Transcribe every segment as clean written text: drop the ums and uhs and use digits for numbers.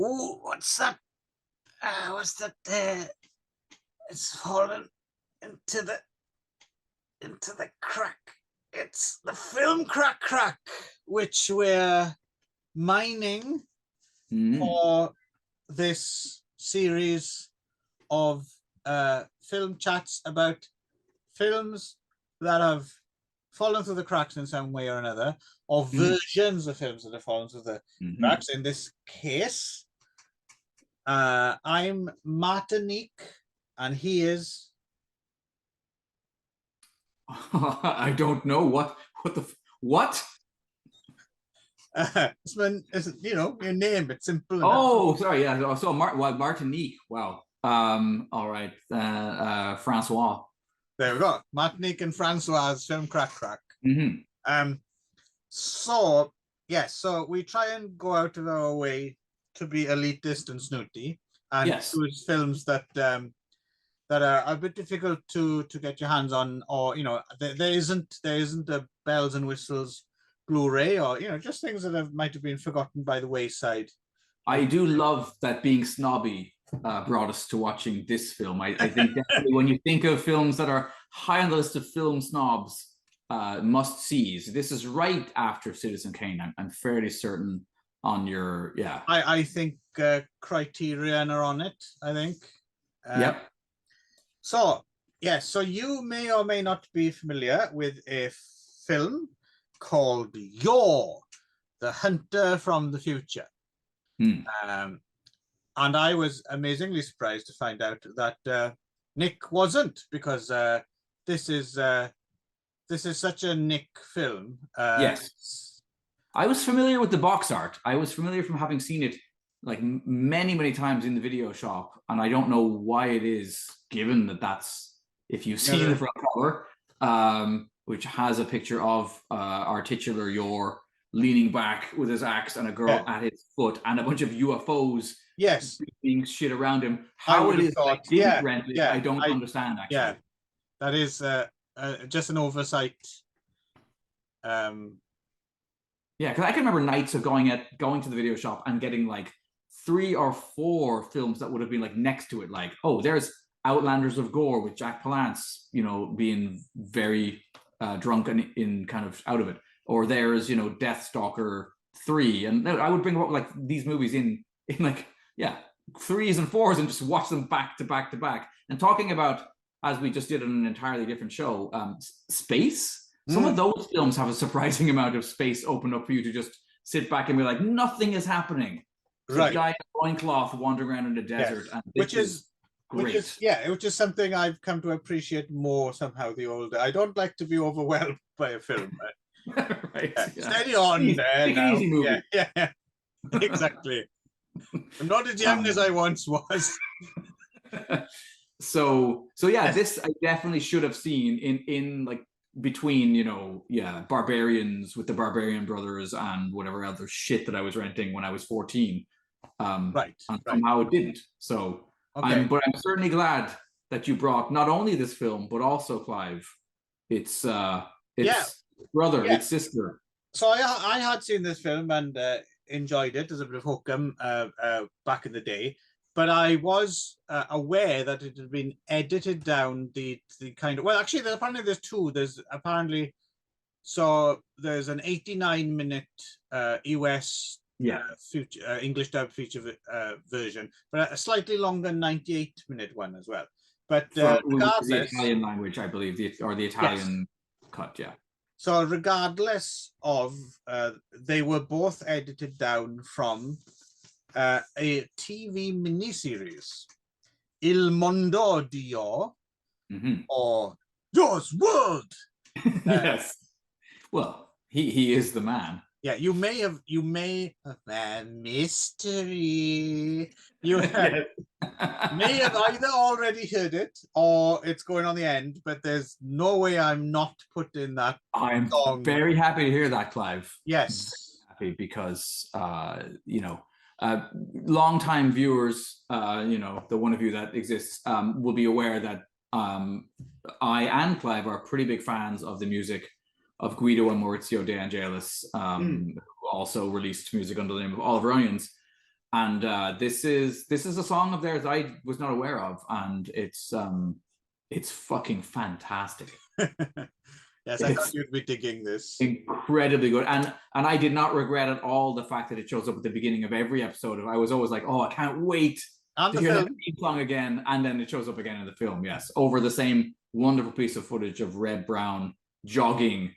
Ooh, what's that? What's that there? It's fallen into the crack. It's the film Craic, which we're mining for this series of film chats about films that have fallen through the cracks in some way or another, or versions of films that have fallen through the cracks. In this case, I'm Martinique, and he is. I don't know what. It's your name. It's simple enough. Oh, sorry. Yeah. So Martinique. Wow. All right. Francois. There we go. Martinique and Francois film Craic. So yes, so we try and go out of our way to be elitist and snooty, and choose films that are a bit difficult to get your hands on, or there isn't a bells and whistles Blu-ray, or just things that might have been forgotten by the wayside. I do love that being snobby brought us to watching this film. I think definitely when you think of films that are high on the list of film snobs must-sees, this is right after Citizen Kane. I'm fairly certain on your I think Criterion are on it. I think. Yep. So yes, so you may or may not be familiar with a film called Yor, The Hunter from the Future. And I was amazingly surprised to find out that Nick wasn't, because this is such a Nick film. Yes, I was familiar with the box art. I was familiar from having seen it like many times in the video shop, and I don't know why it is, given that that's, if you've seen the front cover, which has a picture of our titular Yor leaning back with his axe and a girl at his foot and a bunch of UFOs being shit around him. How it is I didn't rent it, I don't understand, actually. Yeah, that is just an oversight. Yeah, because I can remember nights of going to the video shop and getting like 3 or 4 films that would have been like next to it, like, oh, there's Outlanders of Gore with Jack Palance, being very drunk and in kind of out of it, or there's Deathstalker 3, and I would bring up like these movies in like 3s and 4s and just watch them back to back to back. And talking about, as we just did on an entirely different show, space. Some of those films have a surprising amount of space open up for you to just sit back and be like, nothing is happening. Right. A guy in a loincloth wandering around in the desert, and which is great. Which is something I've come to appreciate more somehow the older. I don't like to be overwhelmed by a film. Right. Steady on easy, there. Take an easy movie. Yeah. Exactly. I'm not as young as I once was. So this I definitely should have seen in like between Barbarians with the Barbarian Brothers and whatever other shit that I was renting when I was 14. And somehow it didn't. So I'm certainly glad that you brought not only this film but also, Clive, its brother, its sister. So I had seen this film and enjoyed it as a bit of hokum back in the day, but I was aware that it had been edited down the kind of, well, actually, apparently there's 2. There's an 89-minute US future English dub feature version, but a slightly longer 98-minute one as well. But regardless, the Italian language, I believe, or the Italian cut, So regardless of, they were both edited down from a TV miniseries, Il Mondo di Yor, or Yor's World. Yes. Well, he is the man. Yeah, you may have mystery. You may have either already heard it or it's going on the end, but there's no way I'm not putting that. I'm very happy to hear that, Clive. Yes. Very happy because long-time viewers, the one of you that exists, will be aware that I and Clive are pretty big fans of the music of Guido and Maurizio De Angelis, who also released music under the name of Oliver Onions. And this is a song of theirs I was not aware of, and it's fucking fantastic. Yes, I thought you'd be digging this. Incredibly good, and I did not regret at all the fact that it shows up at the beginning of every episode. I was always like, oh, I can't wait to hear that theme song again, and then it shows up again in the film. Yes, over the same wonderful piece of footage of Reb Brown jogging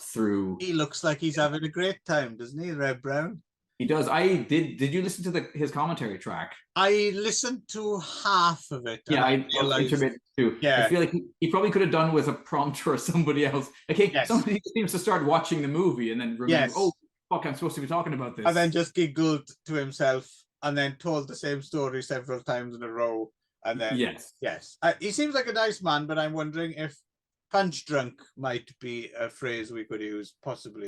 through. He looks like he's having a great time, doesn't he, Reb Brown? He does. Did you listen to his commentary track? I listened to half of it. Yeah, I intermittent too. Yeah. I feel like he probably could have done with a prompter or somebody else. Okay, somebody seems to start watching the movie and then remember, oh, fuck, I'm supposed to be talking about this. And then just giggled to himself and then told the same story several times in a row. And then, yes. He seems like a nice man, but I'm wondering if punch drunk might be a phrase we could use, possibly.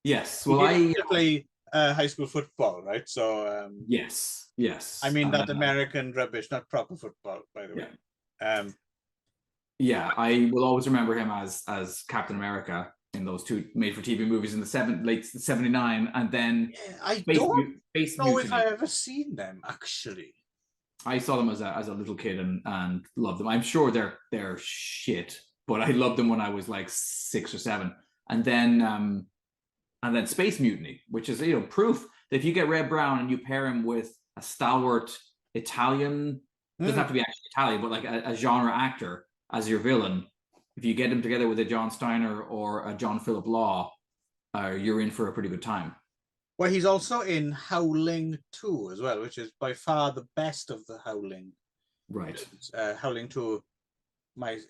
Yes. Well, I play high school football, right? So yes. I mean that American rubbish, not proper football, by the way. Yeah, I will always remember him as Captain America in those two made-for-TV movies in the late '79, and then I don't know if I ever seen them actually. I saw them as a little kid and loved them. I'm sure they're shit, but I loved them when I was like 6 or 7, and then Space Mutiny, which is proof that if you get Reb Brown and you pair him with a stalwart Italian, doesn't have to be actually Italian, but like a genre actor as your villain, if you get him together with a John Steiner or a John Philip Law, you're in for a pretty good time. Well, he's also in Howling 2 as well, which is by far the best of the Howling. Right. Howling 2,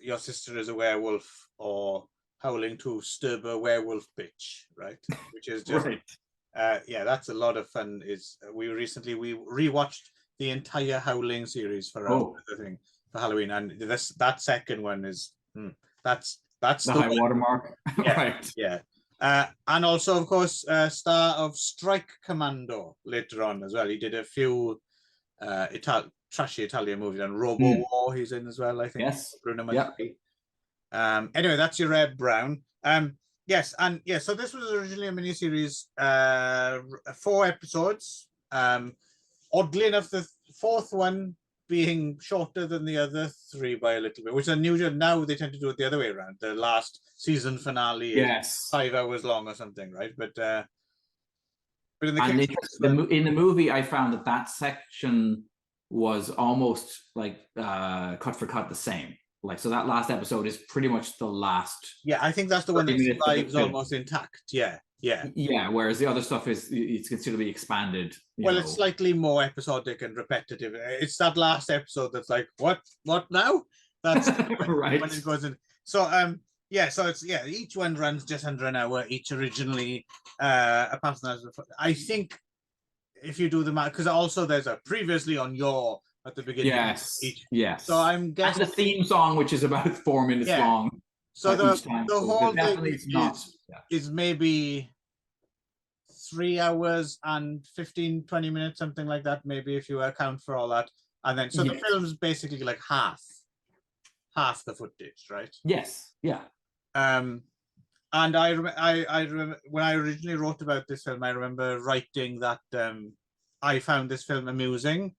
Your Sister is a Werewolf, or Howling 2, Sturb a Werewolf Bitch, right? Which is just, that's a lot of fun. We rewatched the entire Howling series for Halloween, and that second one is that's the high watermark. Right. Yeah. And also, of course, star of Strike Commando later on as well. He did a few trashy Italian movies, and Robo War he's in as well, I think. Yes. Bruno Mattei. Anyway, that's your Reb Brown. So this was originally a miniseries, 4 episodes. Oddly enough, the 4th one being shorter than the other 3 by a little bit, which is unusual. Now they tend to do it the other way around. The last season finale is 5 hours long or something, right? But in the case in the movie, I found that section was almost like cut for cut the same. Like, so that last episode is pretty much the last. Yeah, I think that's the one that survives almost intact. Yeah. Whereas the other stuff it's considerably expanded. It's slightly more episodic and repetitive. It's that last episode that's like, what now? That's right when it goes in. So so it's each one runs just under an hour each originally. Apart from that, I think if you do the math, because also there's a previously on your at the beginning. Yes. So I'm guessing the theme song, which is about 4 minutes long. So the whole thing is maybe 3 hours and 15-20 minutes, something like that, maybe, if you account for all that. And then the film's basically like half the footage, right? Yes. Yeah. And I remember when I originally wrote about this film, I remember writing that I found this film amusing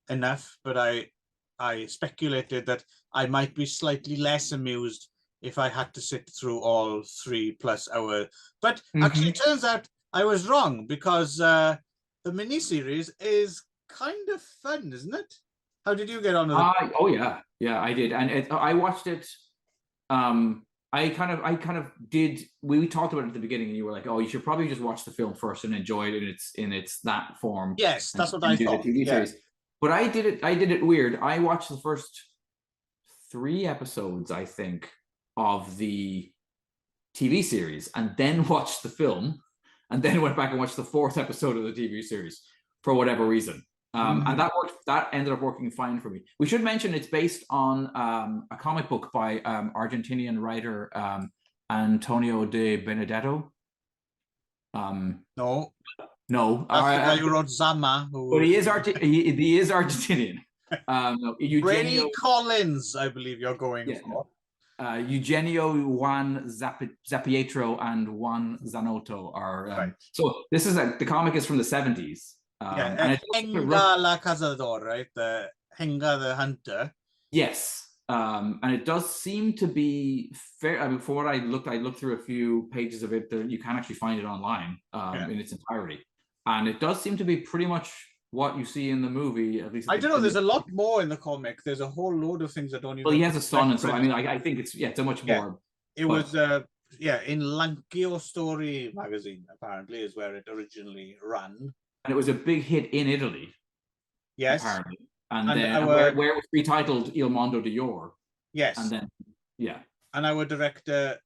enough, but I speculated that I might be slightly less amused if I had to sit through all 3+ hours. But actually, it turns out I was wrong, because the miniseries is kind of fun, isn't it? How did you get on with it? Oh yeah, I did, and I watched it. I kind of did. We talked about it at the beginning, and you were like, "Oh, you should probably just watch the film first and enjoy it in its that form." Yes, that's what I thought. The TV series. But I did it weird. I watched the first 3 episodes, I think, of the TV series, and then watched the film, and then went back and watched the 4th episode of the TV series for whatever reason. And that worked. That ended up working fine for me. We should mention it's based on a comic book by Argentinian writer Antonio de Benedetto. No, that's the guy who wrote Zama. But he is Argentinian. Eugenio Collins, I believe you're going for. Eugenio Juan Zapietro and Juan Zanotto are. Right. So this is the comic is from the 70s. And it Henga la Cazador, right? The Henga the hunter. Yes. And it does seem to be fair. I mean, for what I looked through a few pages of it. You can actually find it online in its entirety, and it does seem to be pretty much what you see in the movie. At least I don't know. There's a lot more in the comic. There's a whole load of things that don't even. Well, he has a son, and so I mean, I think it's a much more. It was in Lankio Story magazine. Apparently, is where it originally ran, and it was a big hit in Italy. Yes, apparently. And then where it was retitled Il Mondo di Yor. Yes. And then, And our director,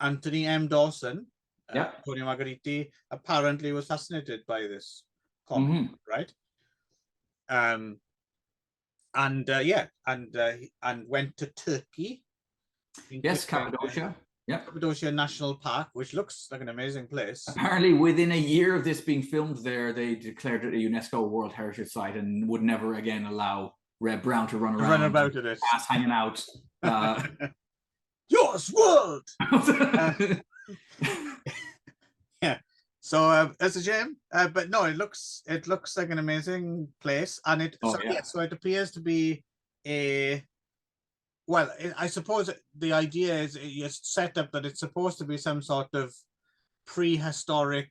Anthony M. Dawson, Antonio Margheriti, apparently was fascinated by this comic, right? And went to Turkey. Yes, Cappadocia. Cappadocia National Park, which looks like an amazing place. Apparently, within a year of this being filmed there, they declared it a UNESCO World Heritage Site and would never again allow Reb Brown to run about in it, ass hanging out. Yours world. So that's a shame, but no, it looks like an amazing place, and so it appears to be a. Well, I suppose the idea is it's set up that it's supposed to be some sort of prehistoric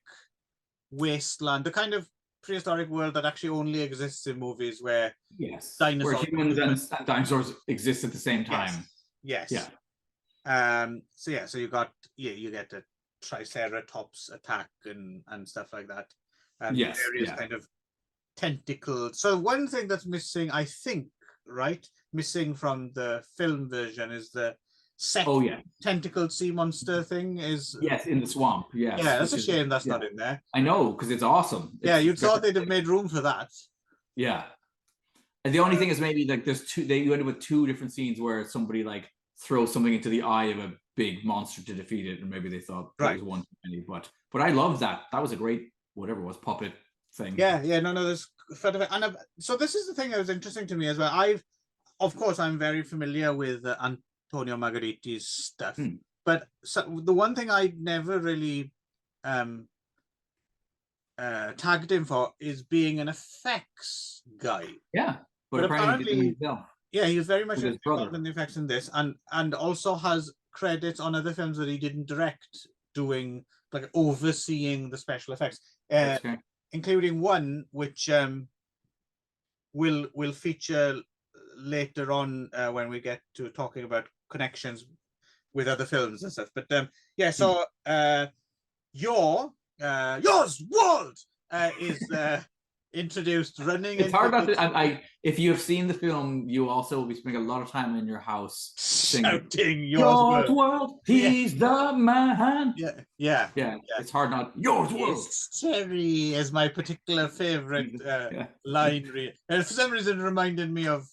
wasteland, the kind of prehistoric world that actually only exists in movies where where humans and dinosaurs exist at the same time. Yes. So you get the Triceratops attack and stuff like that, and various kind of tentacles. So one thing that's missing, I think, missing from the film version is the tentacled sea monster thing is in the swamp. That's a shame that's not in there. I know, because it's awesome. You thought they'd have made room for that. And the only thing is maybe like you end up with two different scenes where somebody like throws something into the eye of a big monster to defeat it, and maybe they thought that was one too many. But I love that. That was a great whatever it was puppet thing. There's so this is the thing that was interesting to me as well. Of course, I'm very familiar with Antonio Margheriti's stuff, but the one thing I never really tagged him for is being an effects guy. But apparently he was very much involved in the effects in this, and also has credits on other films that he didn't direct, doing like overseeing the special effects, including one which will feature later on when we get to talking about connections with other films and stuff. But yours world is introduced running. It's hard not to. If you have seen the film, you also will be spending a lot of time in your house shouting yours world. He's the man. It's hard not yours world. Terry is my particular favorite line. And for some reason, it reminded me of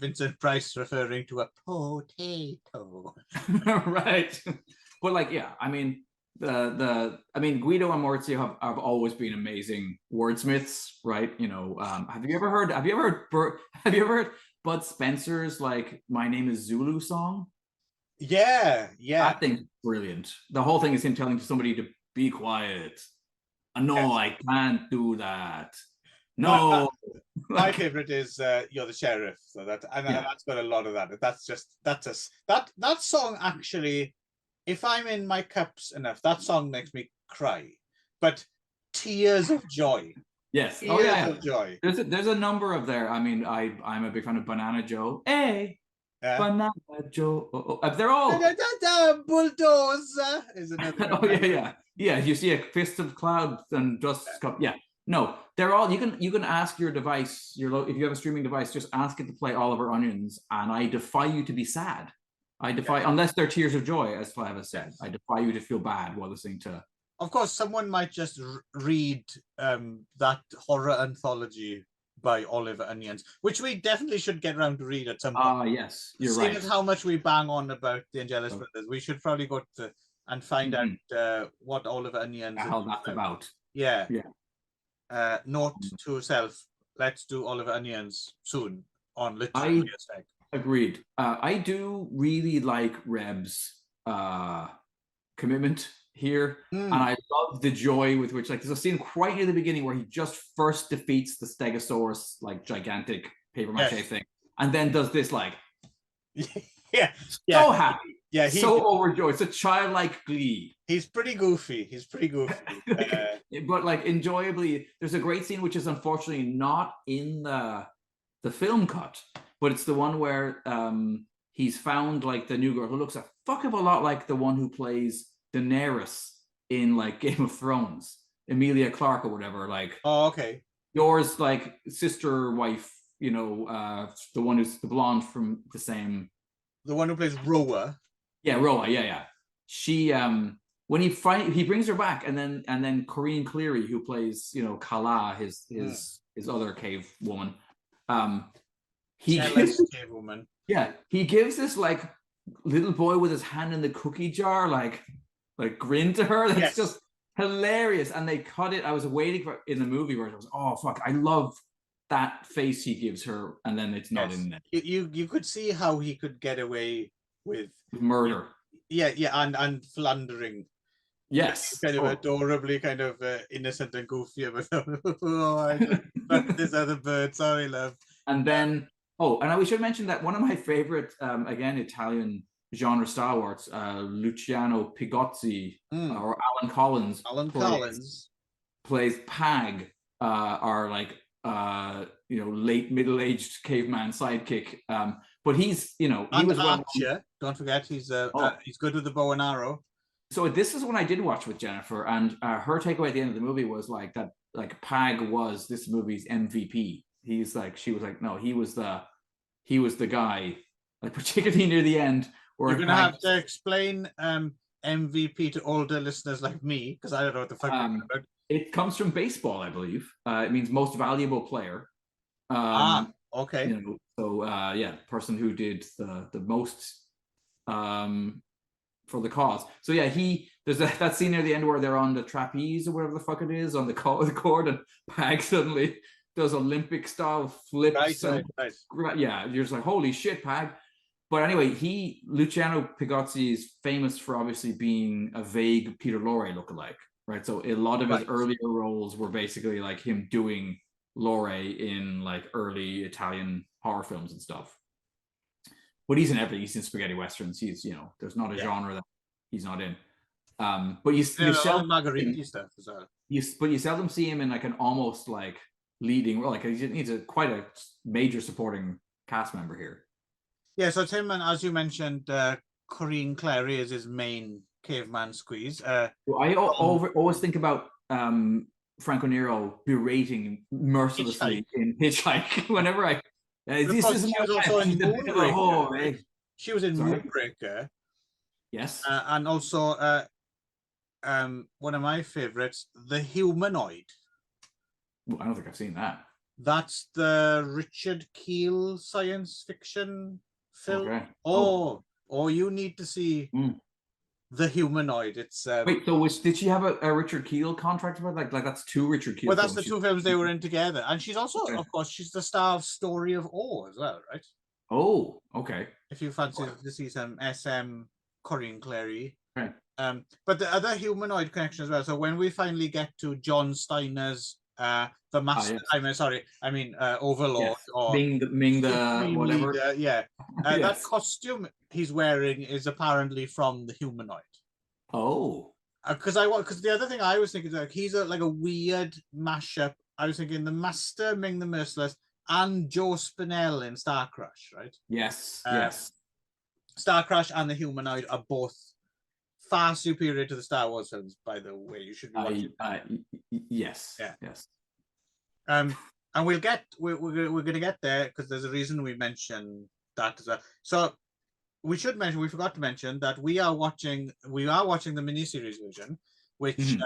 Vincent Price referring to a potato. Right, but Guido and Maurizio have always been amazing wordsmiths, right? Have you ever heard Bud Spencer's "My Name Is Zulu" song? That thing's brilliant. The whole thing is him telling somebody to be quiet. No, I can't do that. No. My favorite is "You're the Sheriff." So that's got a lot of that. That song actually. If I'm in my cups enough, that song makes me cry, but tears of joy. Yes. Tears of joy. There's a number of there. I mean, I'm a big fan of Banana Joe. Hey, Banana Joe. They're all. Bulldozer is another. Yeah. You see a fist of clouds and dust cup. Yeah. No, they're all. You can ask your device. If you have a streaming device, just ask it to play Oliver Onions, and I defy you to be sad. Unless they're tears of joy, as Flav said, I defy you to feel bad while listening to. Of course, someone might just read that horror anthology by Oliver Onions, which we definitely should get around to read at some point. Yes, you're right. Seeing as how much we bang on about the Angelus brothers, we should probably go and find out what Oliver Onions is that's about. Note to self: let's do Oliver Onions soon on Literally Hashtag. Agreed. I do really like Reb's commitment here. And I love the joy with which, like, there's a scene quite near the beginning where he just first defeats the Stegosaurus, like, gigantic paper mache thing, and then does this, like, so happy, so overjoyed. It's a childlike glee. He's pretty goofy. But like enjoyably, there's a great scene which is unfortunately not in the film cut, but it's the one where he's found like the new girl who looks a fuck of a lot like the one who plays Daenerys in like Game of Thrones, Emilia Clarke or whatever. Like, oh, okay, yours like sister wife, you know, the one who's the blonde from the same. The one who plays Roa. Yeah, Roa. Yeah. She when he brings her back, and then Corinne Cleary, who plays, you know, Kala, his other cave woman. He gives this like little boy with his hand in the cookie jar, like grin to her. That's just hilarious. And they cut it. I was waiting for in the movie where I was, oh fuck, I love that face he gives her, and then it's not in there. You could see how he could get away with murder. And philandering. Yes, kind of adorably, kind of innocent and goofy about I just this other bird. Sorry, love. And then and we should mention that one of my favorite again Italian genre stalwarts, Luciano Pigozzi or Alan Collins. Plays Pag, our like you know, late middle-aged caveman sidekick. But he's, you know, he was Archer. Don't forget, he's good with the bow and arrow. So this is one I did watch with Jennifer, and her takeaway at the end of the movie was like that, like Pag was this movie's MVP. He's like, she was like, no, he was the guy, like particularly near the end. Where you're gonna have to explain MVP to older listeners like me, because I don't know what the fuck you're about. It comes from baseball, I believe. It means most valuable player. Okay. You know, so person who did the most for the cause. So yeah, there's that scene near the end where they're on the trapeze or whatever the fuck it is on the cord, and Pag suddenly does Olympic style flips. Right. Yeah, you're just like, holy shit, Pag. But anyway, Luciano Pigozzi is famous for obviously being a vague Peter Lorre lookalike, right? So a lot of his earlier roles were basically like him doing Lorre in like early Italian horror films and stuff. But he's in everything. He's in spaghetti westerns. He's, you know, there's not a genre that he's not in. But you seldom Margheriti stuff as well. But you seldom see him in like an almost like leading role. Like he's quite a major supporting cast member here. Yeah, so Tim, and as you mentioned, Corinne Cleary is his main caveman squeeze. I always think about Franco Nero berating mercilessly in Hitchhike whenever I. This is also in Moonraker. She was in Moonraker. Yes, and also one of my favorites, The Humanoid. Well, I don't think I've seen that. That's the Richard Keel science fiction film. Okay. Oh, you need to see The Humanoid. It's wait. So did she have a Richard Keel contract about like that's two Richard Keel? Well, that's the two films they were in together, and she's also, of course, she's the star of Story of Awe as well, right? Oh, okay. If you fancy to see some SM Corinne Cleary, right? But the other Humanoid connection as well. So when we finally get to John Steiner's the Master, Overlord, yes. or Ming the whatever. Leader, that costume he's wearing is apparently from The Humanoid. Oh, because the other thing I was thinking is like he's like a weird mashup. I was thinking the Master, Ming the Merciless, and Joe Spinell in Star Crash, right? Yes, Star Crash and The Humanoid are both far superior to the Star Wars films, by the way. You should be watching. Yes. And we're going to get there because there's a reason we mentioned that as well. So we forgot to mention that we are watching the miniseries version, which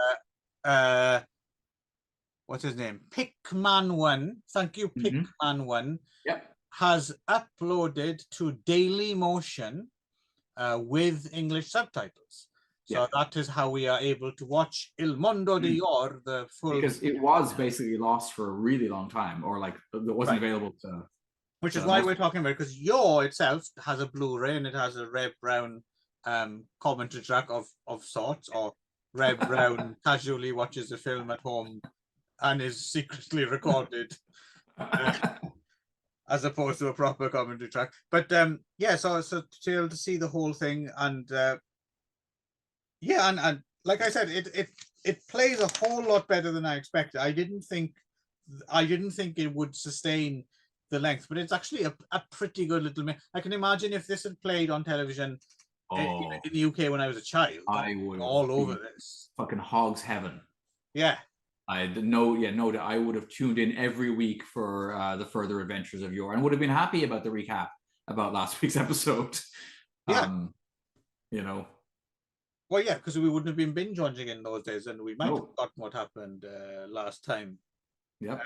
what's his name? Pickman1. Thank you, Pickman1. Yep. Has uploaded to Daily Motion with English subtitles. So that is how we are able to watch Il Mondo di Yor, the full. Because it was basically lost for a really long time, or like it wasn't available to. Which is why we're talking about it, because Yor itself has a Blu-ray and it has a Reb Brown commentary track of sorts, or Reb Brown casually watches a film at home and is secretly recorded, as opposed to a proper commentary track. But yeah, so to be able to see the whole thing, and yeah, and like I said, it plays a whole lot better than I expected. I didn't think it would sustain the length, but it's actually a pretty good little. I can imagine if this had played on television in the UK when I was a child, I would all over this. Fucking hog's heaven. Yeah. I know that I would have tuned in every week for the further adventures of Yor, and would have been happy about the recap about last week's episode. Yeah. You know. Well, yeah, because we wouldn't have been binge watching in those days, and we might have forgotten what happened last time. Yeah.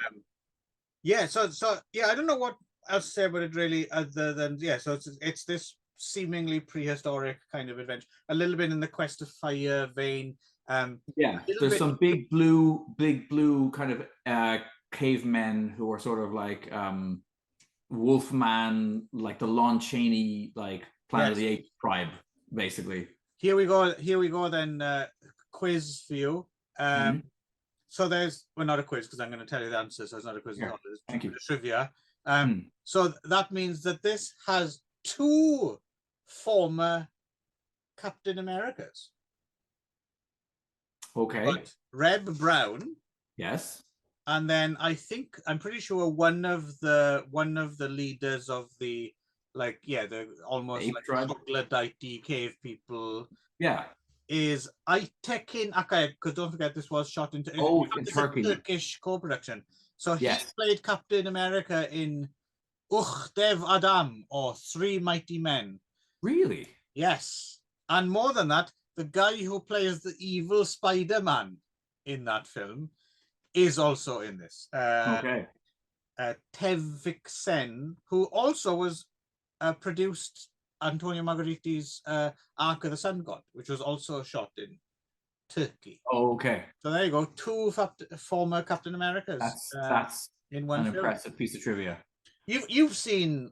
Yeah. So yeah, I don't know what else to say about it really, other than so it's this seemingly prehistoric kind of adventure, a little bit in the Quest of Fire vein. Yeah, there's some big blue kind of cavemen who are sort of like Wolfman, like the Lon Chaney, like Planet of the Apes tribe, basically. Here we go then, quiz for you. So there's, well, not a quiz because I'm going to tell you the answer, so it's not a quiz. Yeah. Thank you. Trivia. So that means that this has 2 former Captain Americas. Okay. But Reb Brown. Yes. And then I'm pretty sure one of the leaders of the the almost Ape like tribe. troglodyte cave people. Yeah. Is Aytekin Akay, because don't forget this was shot in Turkey. Turkish co-production. So he Yes. played Captain America in Dev Adam, or Three Mighty Men. Really? Yes. And more than that, the guy who plays the evil Spider-Man in that film is also in this. Okay. Tevfik Sen, who also was produced Antonio Margheriti's Ark of the Sun God, which was also shot in Turkey. Okay. So there you go, 2 former Captain Americas. That's in one an film. impressive piece of trivia. You've seen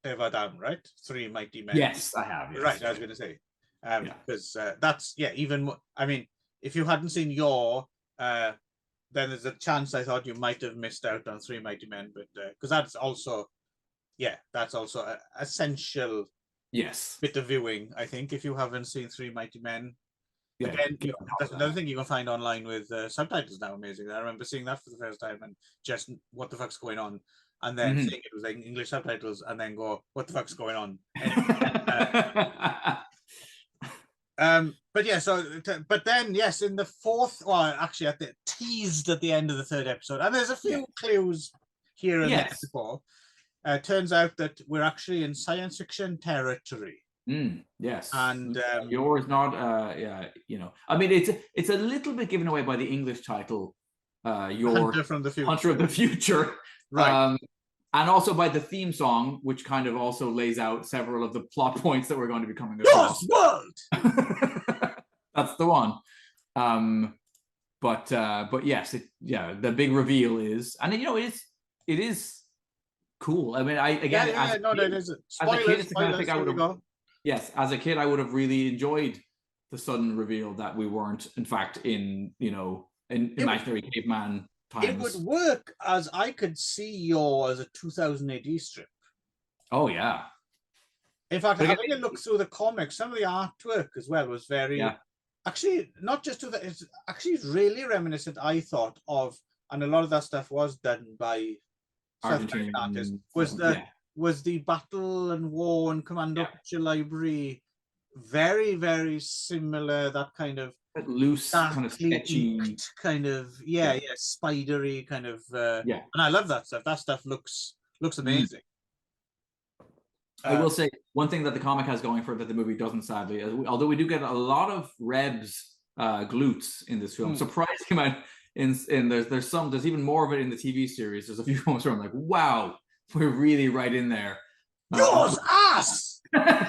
Dev Adam, right? Three Mighty Men. Yes, I have. Yes. Right, I was going to say. Because that's even more, I mean, if you hadn't seen Yor, then there's a chance I thought you might have missed out on Three Mighty Men, but because that's also an essential bit of viewing, I think, if you haven't seen Three Mighty Men. Yeah, again, that's another thing you can find online with subtitles now. Amazing. I remember seeing that for the first time and just what the fuck's going on, and then seeing it was like English subtitles, and then go, what the fuck's going on? But yeah, but then yes, in the 4th, well, actually teased at the end of the 3rd episode, and there's a few clues here and there before. Turns out that we're actually in science fiction territory. Yes, and Yor is not. I mean, it's a little bit given away by the English title, Yor, Hunter of the Future, right? And also by the theme song, which kind of also lays out several of the plot points that we're going to be coming across. World. That's the one. But yes, the big reveal is, and it is cool. I mean, as a kid, yes, as a kid, I would have really enjoyed the sudden reveal that we weren't, in fact, in imaginary caveman times. It would work, as I could see Yor as a 2000 AD strip. Oh yeah. In fact, having a look through the comics, some of the artwork as well was very actually not just to that. It's actually really reminiscent, I thought, of, and a lot of that stuff was done by Argentinian artists. Was the Battle and War and Commando Picture Library very, very similar? That kind of loose, kind of sketchy, kind of spidery kind of and I love that stuff. That stuff looks amazing. I will say one thing that the comic has going for it that the movie doesn't, sadly, although we do get a lot of Reb's glutes in this film. Surprising amount. There's even more of it in the TV series. There's a few moments where I'm like, wow, we're really right in there. Yours ass.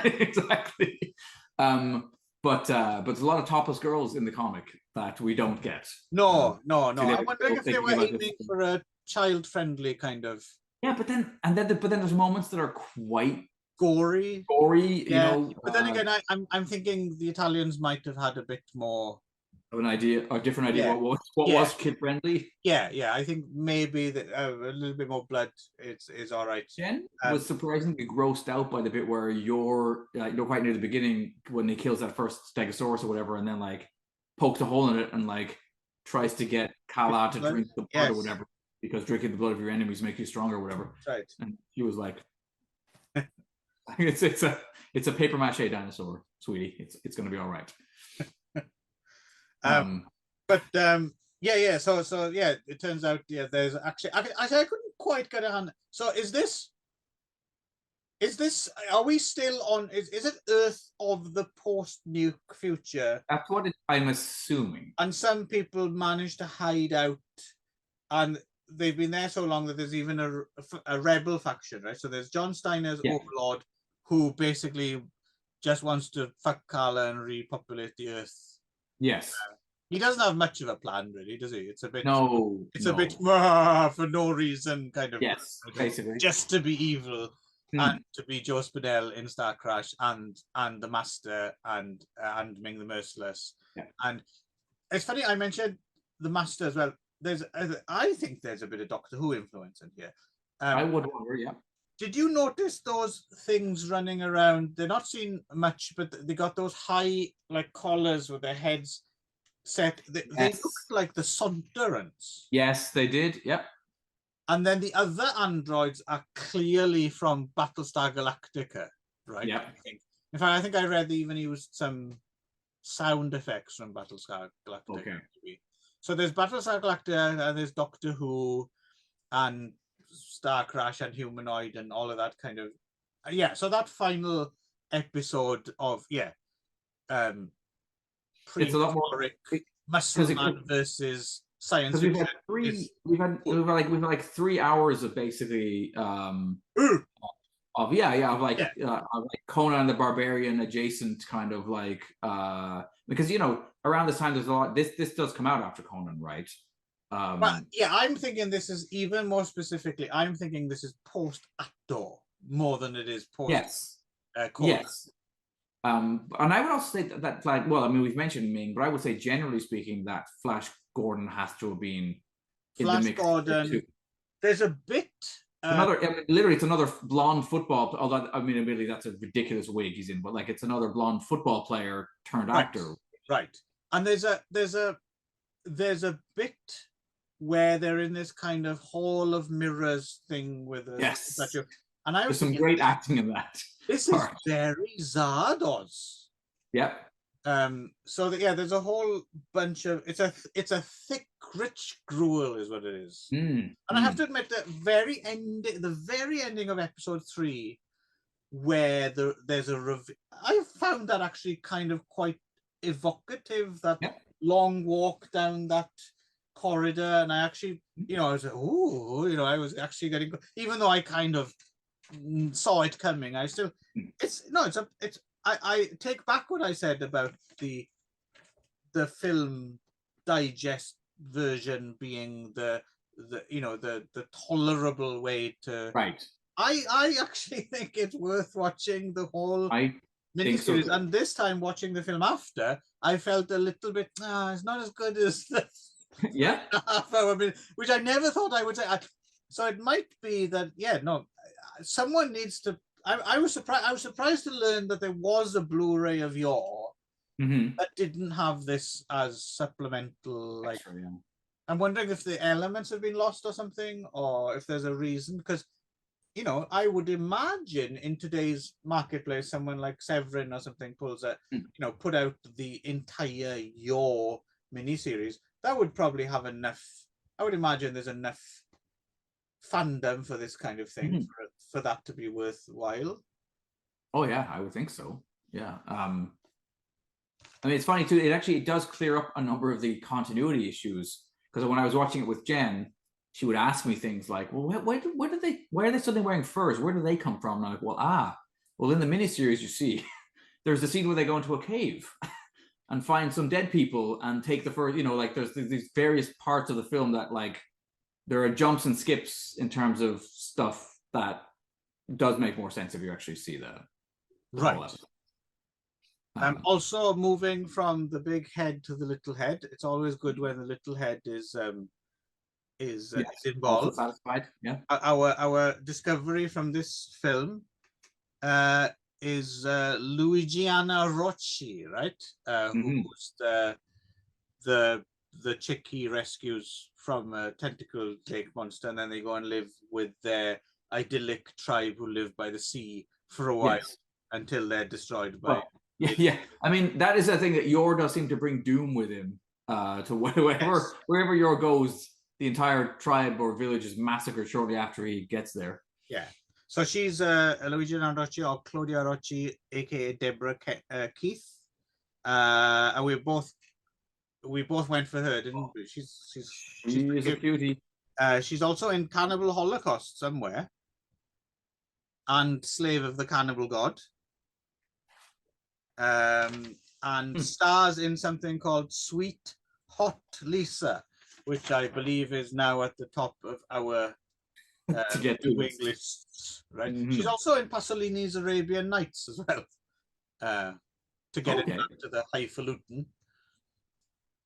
Exactly. But there's a lot of topless girls in the comic that we don't get. No. I'm wondering if they were aiming for a child-friendly kind of. Yeah, but then there's moments that are quite gory. You know. But then again, I'm thinking the Italians might have had a bit more an idea, a different idea. Yeah. What Yeah. was kid friendly? Yeah, I think maybe that a little bit more blood is all right. Jen was surprisingly grossed out by the bit where you're quite near the beginning when he kills that first stegosaurus or whatever, and then like pokes a hole in it and like tries to get Kala to drink the blood or whatever, because drinking the blood of your enemies makes you stronger or whatever. Right. And he was like, it's a paper mache dinosaur, sweetie. It's gonna be all right. Yeah. So yeah, it turns out there's actually I couldn't quite get a hand. So is this? Are we still on? Is it Earth of the post-nuke future? That's what I'm assuming. And some people managed to hide out, and they've been there so long that there's even a rebel faction, right? So there's John Steiner's Overlord, who basically just wants to fuck Kala and repopulate the Earth. Yes. He doesn't have much of a plan, really, does he? It's a bit a bit for no reason, kind of. Yes, basically. Just to be evil and to be Joe Spinell in Star Crash and the Master and Ming the Merciless. Yeah. And it's funny I mentioned the Master as well. I think there's a bit of Doctor Who influence in here. I would wonder, yeah. Did you notice those things running around? They're not seen much, but they got those high like collars with their heads set. They looked like the Sontarans. Yes, they did. Yep. And then the other androids are clearly from Battlestar Galactica, right? Yeah. In fact, I think I read they even used some sound effects from Battlestar Galactica. Okay. So there's Battlestar Galactica, and there's Doctor Who, and Star Crash, and Humanoid, and all of that kind of. So that final episode of it's a lot more muscleman versus science fiction. We've had like 3 hours of basically of Conan the Barbarian adjacent kind of like because around this time there's a lot. This does come out after Conan, right? But I'm thinking this is even more specifically. I'm thinking this is post Actor more than it is post. Yes. Conan. Yes. And I would also say that like, well, I mean, we've mentioned Ming, but I would say generally speaking that Flash Gordon has to have been in the mix. Gordon. Too. There's a bit. Literally, it's another blonde football. Although I mean, admittedly, that's a ridiculous wig he's in, but like, it's another blonde football player turned actor. Right. And there's a bit where they're in this kind of hall of mirrors thing with a statue. And there's some great acting in that. This is very Zardoz. Yep. So there's a whole bunch of it's a thick, rich gruel is what it is. And I have to admit the very ending of episode 3, where there's I found that actually kind of quite evocative. That long walk down that corridor, and I actually, I was like, ooh, I was actually getting, even though I kind of saw it coming, I still, I take back what I said about the film digest version being the tolerable way to. Right. I actually think it's worth watching the whole miniseries, and this time watching the film after, I felt a little bit, it's not as good as the half-hour minute, which I never thought I would say. So it might be that, someone needs to. I was surprised to learn that there was a Blu-ray of Yor that didn't have this as supplemental. Like, I'm wondering if the elements have been lost or something, or if there's a reason. Because, I would imagine in today's marketplace, someone like Severin or something pulls put out the entire Yor miniseries. That would probably have enough. I would imagine there's enough fandom for this kind of thing for that to be worthwhile. Oh yeah, I would think so. Yeah. I mean, it's funny too. It does clear up a number of the continuity issues, because when I was watching it with Jen, she would ask me things like, "Well, why are they suddenly wearing furs? Where do they come from?" And I'm like, well, in the miniseries, you see, there's the scene where they go into a cave and find some dead people and take the fur. Like there's these various parts of the film that like there are jumps and skips in terms of stuff that does make more sense if you actually see the whole episode. Also, moving from the big head to the little head, it's always good when the little head is Yes, also involved. satisfied. Yeah. Our discovery from this film is Luigiana Rocci, right? Who's the chick he rescues from a tentacle lake monster, and then they go and live with their idyllic tribe who live by the sea for a while until they're destroyed by. Well, yeah. I mean, that is the thing that Yor does seem to bring doom with him. To wherever Yor goes, the entire tribe or village is massacred shortly after he gets there. Yeah. So she's Luigiana Rocci or Claudia Rocci, aka Deborah Keith, and we both went for her, didn't we? She's a cutie. She's also in Cannibal Holocaust somewhere, and Slave of the Cannibal God, and stars in something called Sweet Hot Lisa, which I believe is now at the top of our wing lists, right? She's also in Pasolini's Arabian Nights as well, to get it back to the highfalutin.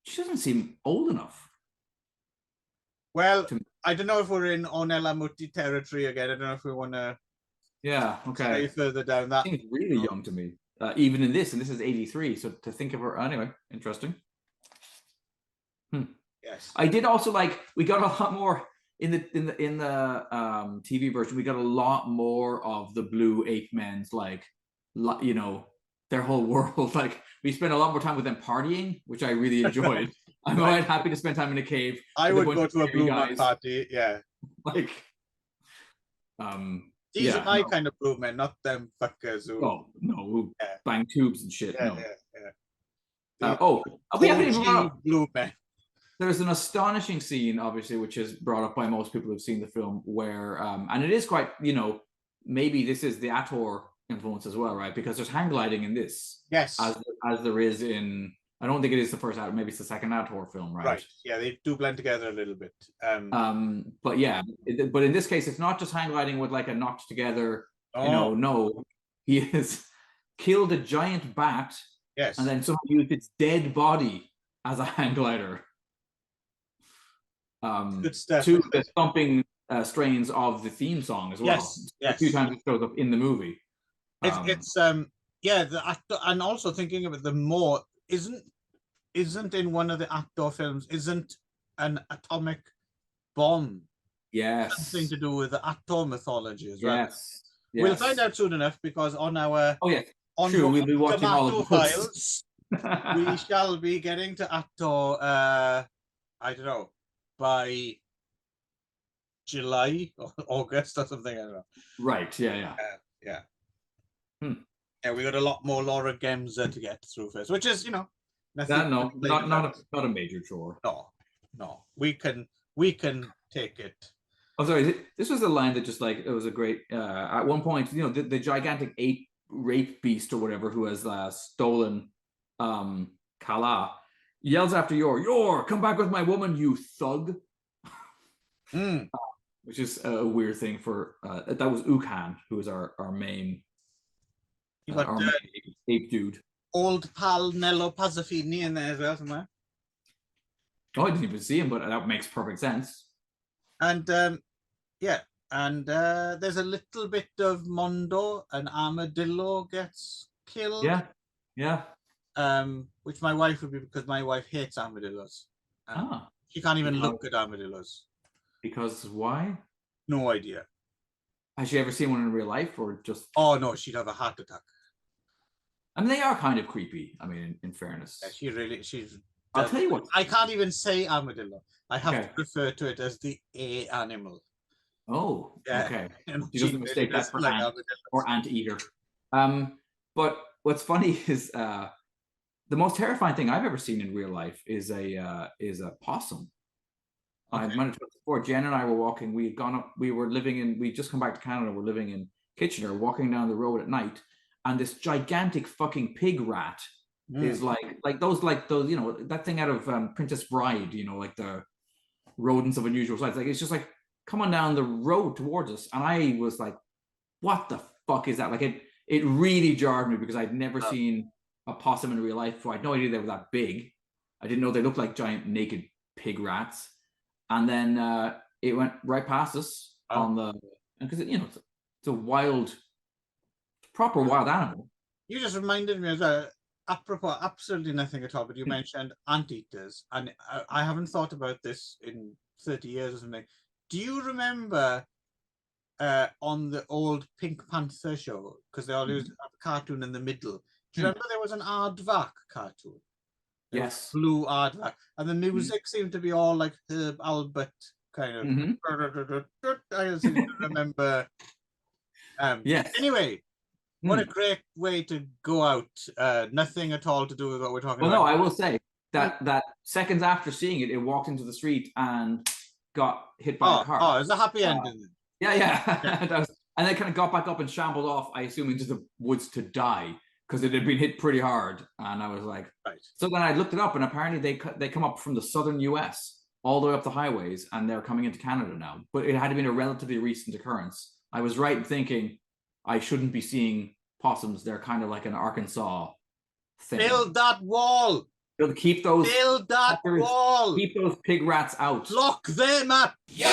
She doesn't seem old enough. Well, I don't know if we're in Onella Mutti territory again. I don't know if we want to stay further down that. Seems really young to me, even in this, and this is 83. So to think of her anyway, interesting. Yes, I did also like. We got a lot more in the TV version. We got a lot more of the Blue Ape Men's their whole world. Like we spent a lot more time with them partying, which I really enjoyed. I'm quite happy to spend time in a cave. I would go to a Blue Man party. Yeah, like these are my kind of Blue Men, not them fuckers who bang tubes and shit. Yeah. We haven't even Blue Men. There's an astonishing scene, obviously, which is brought up by most people who've seen the film, where and it is quite, maybe this is the Ator influence as well, right? Because there's hang gliding in this, yes, as there is in. I don't think it is the first Ator, maybe it's the second Ator film, right? Right. Yeah, they do blend together a little bit. But yeah, but in this case, it's not just hang gliding with like a knocked together. No, he has killed a giant bat. Yes, and then somehow used its dead body as a hang glider. Good stuff. To the thumping strains of the theme song as well. Yes. A few times it shows up in the movie. The actor, and also thinking about the more isn't in one of the Actor films, isn't an atomic bomb. Yes. Something to do with the Actor mythology as well. Yes. We'll find out soon enough, because on our we'll be watching all of files, we shall be getting to Actor I don't know, by July or August or something. I don't know. Right. Yeah. Yeah, we got a lot more Laura Gemser to get through first, which is, not a major chore. No, we can take it. Oh, sorry. This was a line that just it was a great. At one point, the gigantic ape rape beast or whatever who has stolen Kala yells after Yor, come back with my woman, you thug. Which is a weird thing for that was Ukhan, who was our main. Our main ape dude. Old pal Nello Pazzafini in there as well somewhere. Oh, I didn't even see him, but that makes perfect sense. And there's a little bit of Mondo, an armadillo gets killed. Yeah. Which my wife would be, because my wife hates armadillos. She can't even look at armadillos. Because why? No idea. Has she ever seen one in real life, or just? Oh no, she'd have a heart attack. I mean, they are kind of creepy. I mean, in fairness. Yeah, she's. I'll tell you what. I can't even say armadillo. I have to refer to it as the A animal. Oh, okay. She doesn't mistake that for ant or anteater. But what's funny is the most terrifying thing I've ever seen in real life is a possum. Okay. I've mentioned it before. Jen and I were walking. We'd just come back to Canada. We're living in Kitchener, walking down the road at night, and this gigantic fucking pig rat is like those that thing out of Princess Bride, like the rodents of unusual size. Like it's just like coming down the road towards us, and I was like, "What the fuck is that?" Like it really jarred me, because I'd never seen a possum in real life before. I had no idea they were that big. I didn't know they looked like giant naked pig rats. And then it went right past us on the, because you know, it's a wild, proper wild animal. You just reminded me of that. Apropos absolutely nothing at all, but you mentioned anteaters, and I haven't thought about this in 30 years or something. Do you remember on the old Pink Panther show, because they always have a cartoon in the middle? Do you remember there was an Aardvark cartoon? Yes. Blue Aardvark, and the music seemed to be all like Herb Albert kind of. I seem to remember. Yes. Anyway. What a great way to go out. Nothing at all to do with what we're talking about. Well, no, I will say that seconds after seeing it, it walked into the street and got hit by a car. Oh, it's a happy ending. Yeah. And then kind of got back up and shambled off, I assume, into the woods to die because it had been hit pretty hard. And I was like, right. So then I looked it up, and apparently they come up from the southern US all the way up the highways, and they're coming into Canada now. But it had been a relatively recent occurrence. I was right in thinking I shouldn't be seeing possums. They're kind of like an Arkansas thing. Build that wall. Keep those. Build that wall. Keep those pig rats out. Lock them up. Yo!